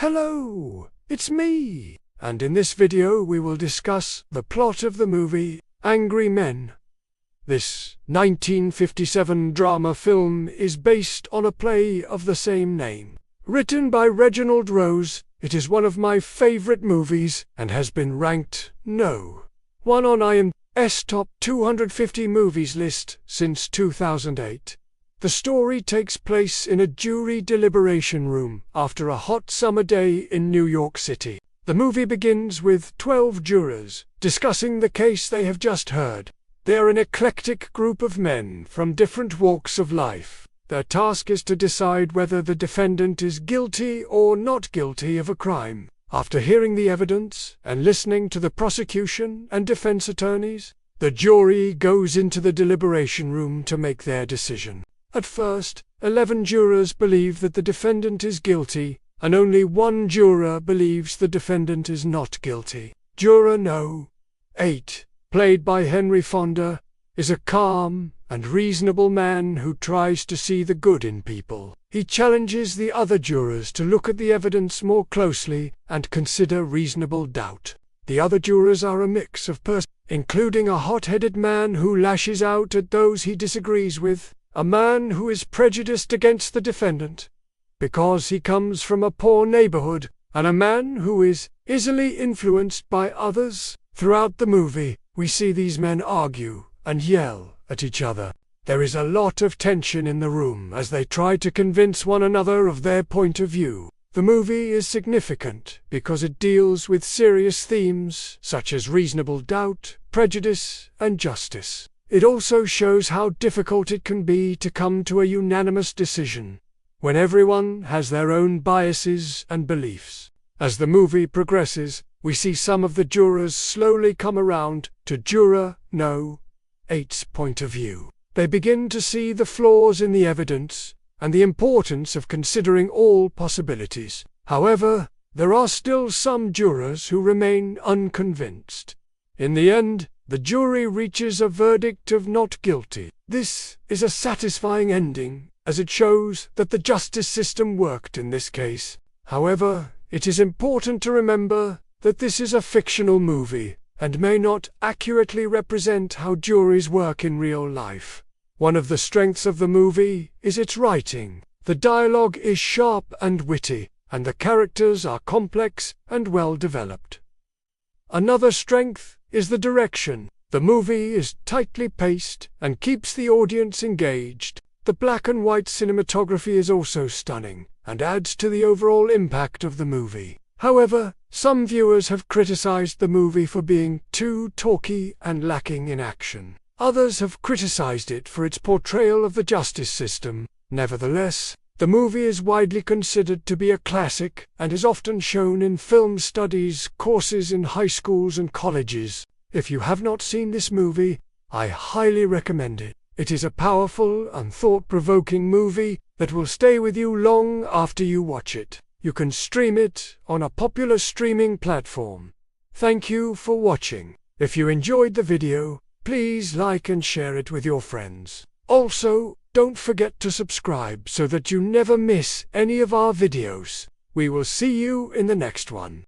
Hello, it's me, and in this video we will discuss the plot of the movie Angry Men. This 1957 drama film is based on a play of the same name. Written by Reginald Rose, it is one of my favorite movies and has been ranked No. 1 on IMDb's Top 250 Movies list since 2008. The story takes place in a jury deliberation room after a hot summer day in New York City. The movie begins with 12 jurors discussing the case they have just heard. They are an eclectic group of men from different walks of life. Their task is to decide whether the defendant is guilty or not guilty of a crime. After hearing the evidence and listening to the prosecution and defense attorneys, the jury goes into the deliberation room to make their decision. At first, 11 jurors believe that the defendant is guilty, and only one juror believes the defendant is not guilty. Juror No. 8, played by Henry Fonda, is a calm and reasonable man who tries to see the good in people. He challenges the other jurors to look at the evidence more closely and consider reasonable doubt. The other jurors are a mix of persons, including a hot-headed man who lashes out at those he disagrees with, a man who is prejudiced against the defendant because he comes from a poor neighborhood, and a man who is easily influenced by others. Throughout the movie, we see these men argue and yell at each other. There is a lot of tension in the room as they try to convince one another of their point of view. The movie is significant because it deals with serious themes such as reasonable doubt, prejudice, and justice. It also shows how difficult it can be to come to a unanimous decision when everyone has their own biases and beliefs. As the movie progresses, we see some of the jurors slowly come around to Juror No. 8's point of view. They begin to see the flaws in the evidence and the importance of considering all possibilities. However, there are still some jurors who remain unconvinced. In the end, the jury reaches a verdict of not guilty. This is a satisfying ending, as it shows that the justice system worked in this case. However, it is important to remember that this is a fictional movie and may not accurately represent how juries work in real life. One of the strengths of the movie is its writing. The dialogue is sharp and witty, and the characters are complex and well developed. Another strength is the direction. The movie is tightly paced and keeps the audience engaged. The black and white cinematography is also stunning and adds to the overall impact of the movie. However, some viewers have criticized the movie for being too talky and lacking in action. Others have criticized it for its portrayal of the justice system. Nevertheless, the movie is widely considered to be a classic and is often shown in film studies courses in high schools and colleges. If you have not seen this movie, I highly recommend it. It is a powerful and thought-provoking movie that will stay with you long after you watch it. You can stream it on a popular streaming platform. Thank you for watching. If you enjoyed the video, please like and share it with your friends. Also, don't forget to subscribe so that you never miss any of our videos. We will see you in the next one.